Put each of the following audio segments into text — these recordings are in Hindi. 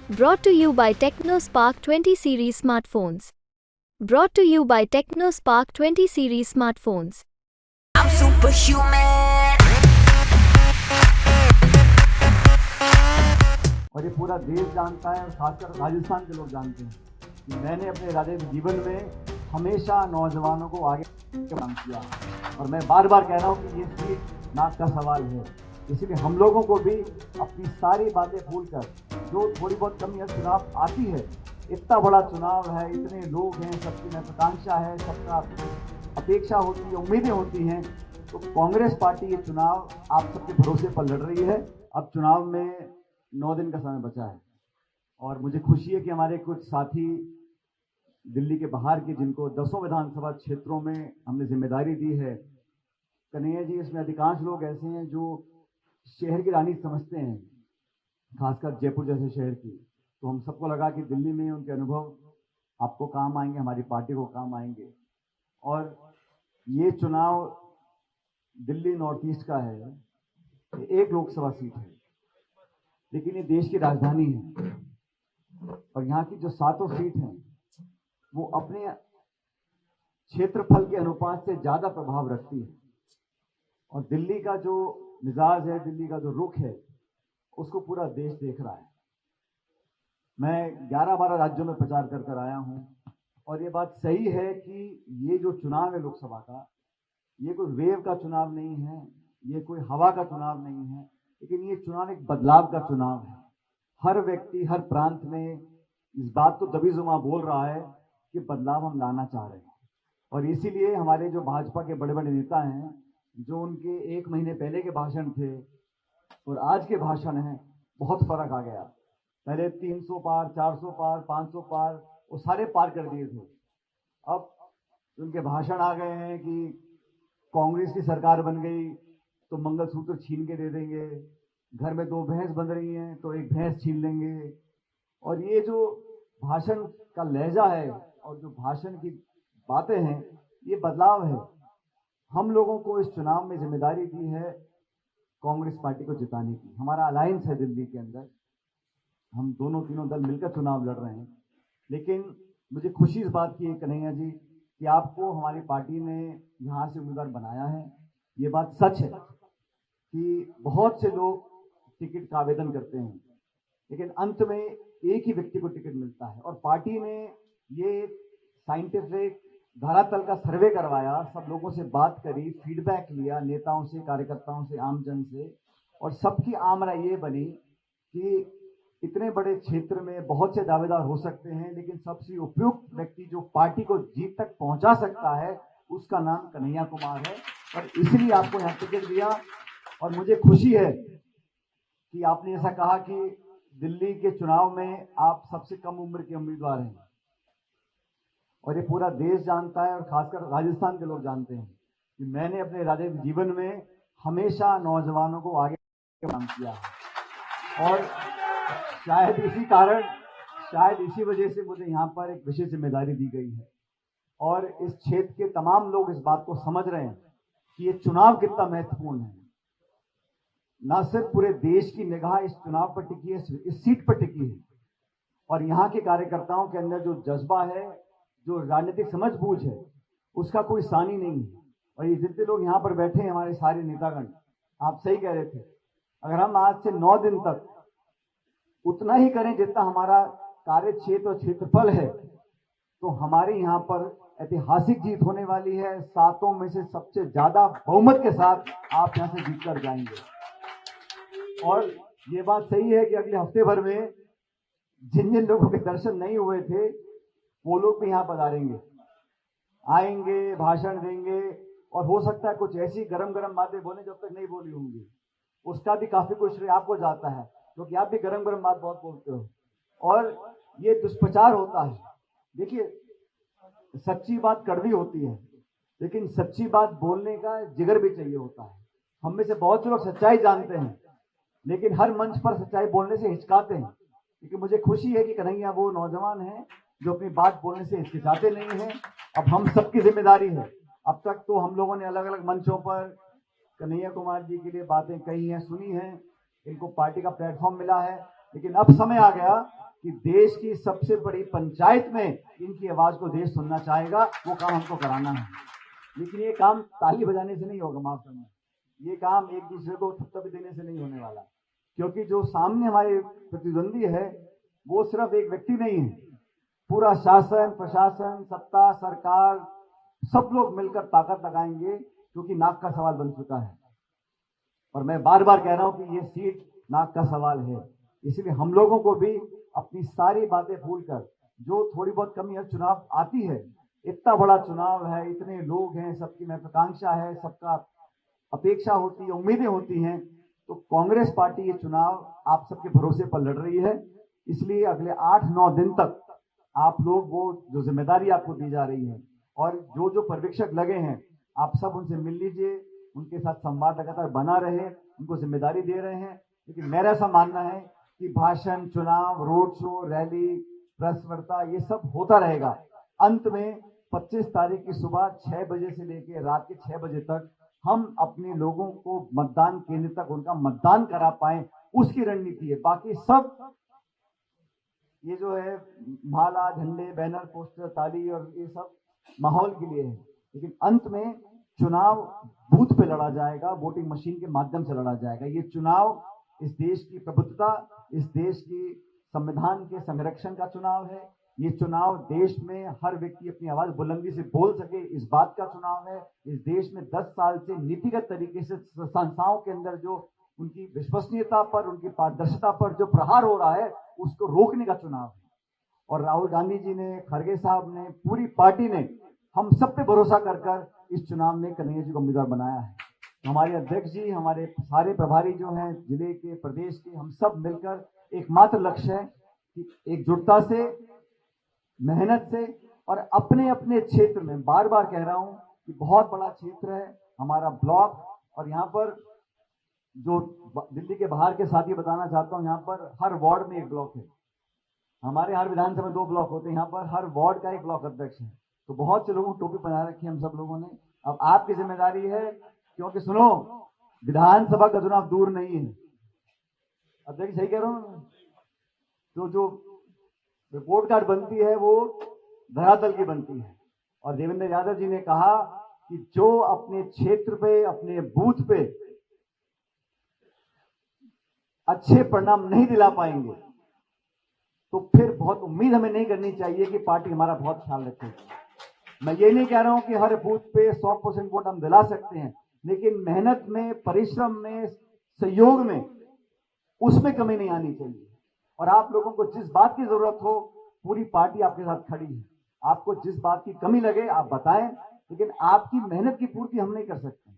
Brought to you by TechnoSpark 20 series smartphones. Brought to you by TechnoSpark 20 series smartphones. I'm superhuman. और ये पूरा देश जानता है और खासकर राजस्थान के लोग जानते हैं कि मैंने अपने राजनीतिक जीवन में हमेशा नौजवानों को आगे काम किया और मैं बार बार कह रहा हूँ कि ये सीट नाक का सवाल है। इसीलिए हम लोगों को भी अपनी सारी बातें भूलकर जो थोड़ी बहुत कमी है चुनाव आती है, इतना बड़ा चुनाव है, इतने लोग हैं, सबकी महत्वाकांक्षा है, सबका अपेक्षा होती है, उम्मीदें होती हैं, तो कांग्रेस पार्टी ये चुनाव आप सबके भरोसे पर लड़ रही है। अब चुनाव में 9 दिन का समय बचा है और मुझे खुशी है कि हमारे कुछ साथी दिल्ली के बाहर के जिनको 10 विधानसभा क्षेत्रों में हमने जिम्मेदारी दी है, कन्हैया जी इसमें अधिकांश लोग ऐसे हैं जो शहर की रानी समझते हैं, खासकर जयपुर जैसे शहर की। तो हम सबको लगा कि दिल्ली में उनके अनुभव आपको काम आएंगे, हमारी पार्टी को काम आएंगे। और ये चुनाव दिल्ली नॉर्थ ईस्ट का है, एक लोकसभा सीट है, लेकिन ये देश की राजधानी है और यहाँ की जो 7 सीट हैं वो अपने क्षेत्रफल के अनुपात से ज्यादा प्रभाव रखती है। और दिल्ली का जो मिजाज है, दिल्ली का जो रुख है, उसको पूरा देश देख रहा है। मैं 11-12 राज्यों में प्रचार कर कर आया हूं और ये बात सही है कि ये जो चुनाव है लोकसभा का, ये कोई वेव का चुनाव नहीं है, ये कोई हवा का चुनाव नहीं है, लेकिन ये चुनाव एक बदलाव का चुनाव है। हर व्यक्ति हर प्रांत में इस बात को दबी जुबां बोल रहा है कि बदलाव हम लाना चाह रहे हैं। और इसीलिए हमारे जो भाजपा के बड़े बड़े नेता हैं, जो उनके 1 महीने पहले के भाषण थे और आज के भाषण हैं, बहुत फर्क आ गया। पहले 300 पार, 400 पार, 500 पार, वो सारे पार कर दिए थे। अब उनके भाषण आ गए हैं कि कांग्रेस की सरकार बन गई तो मंगलसूत्र छीन के दे देंगे, घर में 2 भैंस बन रही हैं तो 1 भैंस छीन लेंगे। और ये जो भाषण का लहजा है और जो भाषण की बातें हैं, ये बदलाव है। हम लोगों को इस चुनाव में जिम्मेदारी दी है कांग्रेस पार्टी को जिताने की। हमारा अलायंस है दिल्ली के अंदर, हम तीनों दल मिलकर चुनाव लड़ रहे हैं। लेकिन मुझे खुशी इस बात की है कन्हैया जी कि आपको हमारी पार्टी ने यहाँ से उम्मीदवार बनाया है। ये बात सच है कि बहुत से लोग टिकट का आवेदन करते हैं, लेकिन अंत में एक ही व्यक्ति को टिकट मिलता है। और पार्टी ने ये साइंटिफिक धरातल का सर्वे करवाया, सब लोगों से बात करी, फीडबैक लिया, नेताओं से, कार्यकर्ताओं से, आमजन से, और सबकी आम राय ये बनी कि इतने बड़े क्षेत्र में बहुत से दावेदार हो सकते हैं, लेकिन सबसे उपयुक्त व्यक्ति जो पार्टी को जीत तक पहुंचा सकता है, उसका नाम कन्हैया कुमार है। और इसलिए आपको यहाँ टिकट दिया। और मुझे खुशी है कि आपने ऐसा कहा कि दिल्ली के चुनाव में आप सबसे कम उम्र के उम्मीदवार हैं। और ये पूरा देश जानता है और खासकर राजस्थान के लोग जानते हैं कि मैंने अपने राजनीतिक जीवन में हमेशा नौजवानों को आगे काम किया है। और शायद इसी वजह से मुझे यहाँ पर एक विशेष जिम्मेदारी दी गई है। और इस क्षेत्र के तमाम लोग इस बात को समझ रहे हैं कि ये चुनाव कितना महत्वपूर्ण है। न सिर्फ पूरे देश की निगाह इस चुनाव पर टिकी है, इस सीट पर टिकी है। और यहाँ के कार्यकर्ताओं के अंदर जो जज्बा है, जो राजनीतिक समझबूझ है, उसका कोई सानी नहीं है। और ये जितने लोग यहाँ पर बैठे हैं, हमारे सारे नेतागण, आप सही कह रहे थे, अगर हम आज से 9 दिन तक उतना ही करें जितना हमारा कार्य क्षेत्र और क्षेत्रफल है, तो हमारे यहाँ पर ऐतिहासिक जीत होने वाली है। 7 में से सबसे ज्यादा बहुमत के साथ आप यहाँ से जीत कर जाएंगे। और ये बात सही है कि अगले हफ्ते भर में जिन जिन लोगों के दर्शन नहीं हुए थे, वो लोग भी यहाँ पधारेंगे, आएंगे, भाषण देंगे, और हो सकता है कुछ ऐसी गरम गरम बातें बोले जब तक नहीं बोली होंगी। उसका भी काफी कुछ श्रेय आपको जाता है, क्योंकि आप भी गरम गरम बात बहुत बोलते हो और ये दुष्प्रचार होता है। देखिए, सच्ची बात कड़वी होती है, लेकिन सच्ची बात बोलने का जिगर भी चाहिए होता है। हम में से बहुत से लोग सच्चाई जानते हैं, लेकिन हर मंच पर सच्चाई बोलने से हिचकाते हैं। क्योंकि मुझे खुशी है कि कन्हैया वो नौजवान हैं जो अपनी बात बोलने से हिचकिचाते नहीं हैं। अब हम सबकी जिम्मेदारी है। अब तक तो हम लोगों ने अलग अलग मंचों पर कन्हैया कुमार जी के लिए बातें कही हैं, सुनी हैं, इनको पार्टी का प्लेटफॉर्म मिला है, लेकिन अब समय आ गया कि देश की सबसे बड़ी पंचायत में इनकी आवाज को देश सुनना चाहेगा, वो काम हमको कराना है। लेकिन ये काम ताली बजाने से नहीं होगा, माफ करना, ये काम एक दूसरे को थप्पड़ देने से नहीं होने वाला, क्योंकि जो सामने हमारे प्रतिद्वंदी है वो सिर्फ एक व्यक्ति नहीं है, पूरा शासन, प्रशासन, सत्ता, सरकार, सब लोग मिलकर ताकत लगाएंगे, क्योंकि नाक का सवाल बन चुका है। और मैं बार बार कह रहा हूं कि ये सीट नाक का सवाल है, इसलिए हम लोगों को भी अपनी सारी बातें भूलकर, जो थोड़ी बहुत कमी हर चुनाव आती है, इतना बड़ा चुनाव है, इतने लोग हैं, सबकी महत्वाकांक्षा है, सबका अपेक्षा होती है, उम्मीदें होती हैं, तो कांग्रेस पार्टी ये चुनाव आप सबके भरोसे पर लड़ रही है। इसलिए अगले 8-9 दिन तक आप लोग वो जो जिम्मेदारी आपको दी जा रही है, और जो जो पर्यवेक्षक लगे हैं, आप सब उनसे मिल लीजिए, उनके साथ संवाद लगातार बना रहे, उनको जिम्मेदारी दे रहे हैं। लेकिन मेरा ऐसा मानना है कि भाषण, चुनाव, रोड शो, रैली, प्रेस वार्ता, ये सब होता रहेगा। अंत में 25 तारीख की सुबह 6 बजे से लेकर रात के 6 बजे तक हम अपने लोगों को मतदान केंद्र तक उनका मतदान करा पाए, उसकी रणनीति है। बाकी सब ये जो है माला, झंडे, बैनर, पोस्टर, ताली और ये सब माहौल के लिए है, लेकिन अंत में चुनाव बूथ पे लड़ा जाएगा, वोटिंग मशीन के माध्यम से लड़ा जाएगा। ये चुनाव इस देश की प्रभुत्वता, इस देश की संविधान के संरक्षण का चुनाव है। ये चुनाव देश में हर व्यक्ति अपनी आवाज बुलंदी से बोल सके, इस बात का चुनाव है। इस देश में 10 साल से नीतिगत तरीके से संस्थाओं के अंदर जो उनकी विश्वसनीयता पर, उनकी पारदर्शिता पर जो प्रहार हो रहा है, उसको रोकने का चुनाव है। और राहुल गांधी जी ने, खड़गे साहब ने, पूरी पार्टी ने हम सब पे भरोसा कर इस चुनाव में कन्हैया जी को उम्मीदवार बनाया है। हमारे अध्यक्ष जी, हमारे सारे प्रभारी जो हैं जिले के, प्रदेश के, हम सब मिलकर एकमात्र लक्ष्य है कि एकजुटता से, मेहनत से और अपने अपने क्षेत्र में, बार बार कह रहा हूं कि बहुत बड़ा क्षेत्र है हमारा ब्लॉक, और यहाँ पर जो दिल्ली के बाहर के साथी बताना चाहता हूँ, यहाँ पर हर वार्ड में एक ब्लॉक है। हमारे हर विधानसभा में 2 ब्लॉक होते हैं, यहाँ पर हर वार्ड का एक ब्लॉक अध्यक्ष है। तो बहुत से लोगों को टोपी पहना रखी है हम सब लोगों ने। अब आपकी जिम्मेदारी है, क्योंकि सुनो, विधानसभा का चुनाव दूर नहीं है। अध्यक्ष सही कह रहा हूं? तो जो रिपोर्ट कार्ड बनती है वो धरातल की बनती है, और देवेंद्र यादव जी ने कहा कि जो अपने क्षेत्र पे, अपने बूथ पे अच्छे परिणाम नहीं दिला पाएंगे, तो फिर बहुत उम्मीद हमें नहीं करनी चाहिए कि पार्टी हमारा बहुत ख्याल रखेगी। मैं ये नहीं कह रहा हूं कि हर बूथ पे 100% वोट हम दिला सकते हैं, लेकिन मेहनत में, परिश्रम में, सहयोग में, उसमें कमी नहीं आनी चाहिए। और आप लोगों को जिस बात की जरूरत हो, पूरी पार्टी आपके साथ खड़ी है। आपको जिस बात की कमी लगे आप बताएं, लेकिन आपकी मेहनत की पूर्ति हम नहीं कर सकते।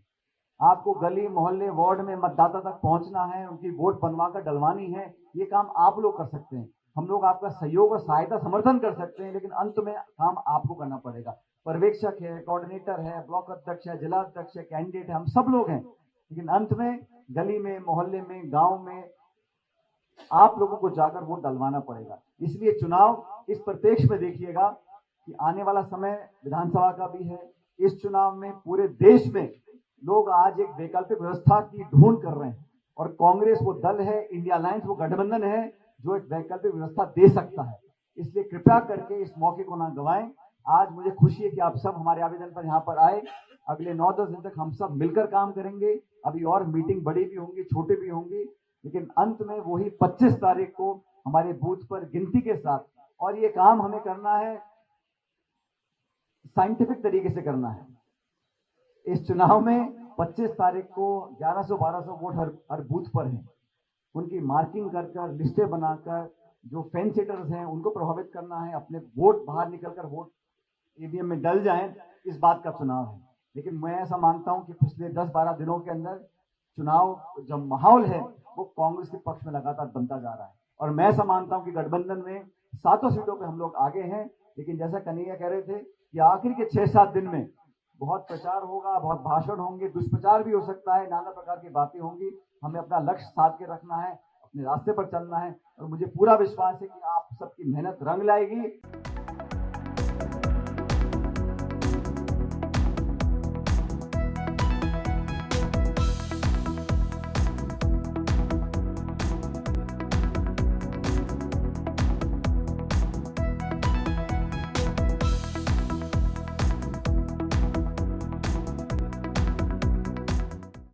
आपको गली, मोहल्ले, वार्ड में मतदाता तक पहुंचना है, उनकी वोट बनवाकर डलवानी है, ये काम आप लोग कर सकते हैं। हम लोग आपका सहयोग और सहायता, समर्थन कर सकते हैं, लेकिन अंत में काम आपको करना पड़ेगा। पर्यवेक्षक है, कोऑर्डिनेटर है, ब्लॉक अध्यक्ष है, जिला अध्यक्ष है, कैंडिडेट है, हम सब लोग हैं, लेकिन अंत में गली में, मोहल्ले में, गांव में आप लोगों को जाकर वोट डलवाना पड़ेगा। इसलिए चुनाव इस परिप्रेक्ष्य में देखिएगा कि आने वाला समय विधानसभा का भी है। इस चुनाव में पूरे देश में लोग आज एक वैकल्पिक व्यवस्था की ढूंढ कर रहे हैं, और कांग्रेस वो दल है, इंडिया अलायंस वो गठबंधन है जो एक वैकल्पिक व्यवस्था दे सकता है। इसलिए कृपया करके इस मौके को ना गंवाएं। आज मुझे खुशी है कि आप सब हमारे आवेदन पर यहाँ पर आए। अगले 9-10 दिन तक हम सब मिलकर काम करेंगे। अभी और मीटिंग बड़ी भी होंगी, छोटी भी होंगी, लेकिन अंत में वही 25 तारीख को हमारे बूथ पर गिनती के साथ, और ये काम हमें करना है साइंटिफिक तरीके से करना है। इस चुनाव में 25 तारीख को 1100-1200 वोट हर बूथ पर हैं। उनकी मार्किंग कर लिस्टें बनाकर जो फेंस सेटर्स हैं उनको प्रभावित करना है, अपने वोट बाहर निकलकर वोट ईवीएम में डल जाएं, इस बात का चुनाव है। लेकिन मैं ऐसा मानता हूं कि पिछले 10-12 दिनों के अंदर चुनाव जो माहौल है वो कांग्रेस के पक्ष में लगातार बनता जा रहा है, और मैं ऐसा मानता हूं कि गठबंधन में 7 सीटों पे हम लोग आगे हैं। लेकिन जैसा कन्हैया कह रहे थे कि आखिर के 6-7 दिन में बहुत प्रचार होगा, बहुत भाषण होंगे, दुष्प्रचार भी हो सकता है, नाना प्रकार की बातें होंगी। हमें अपना लक्ष्य साध के रखना है, अपने रास्ते पर चलना है, और मुझे पूरा विश्वास है कि आप सबकी मेहनत रंग लाएगी।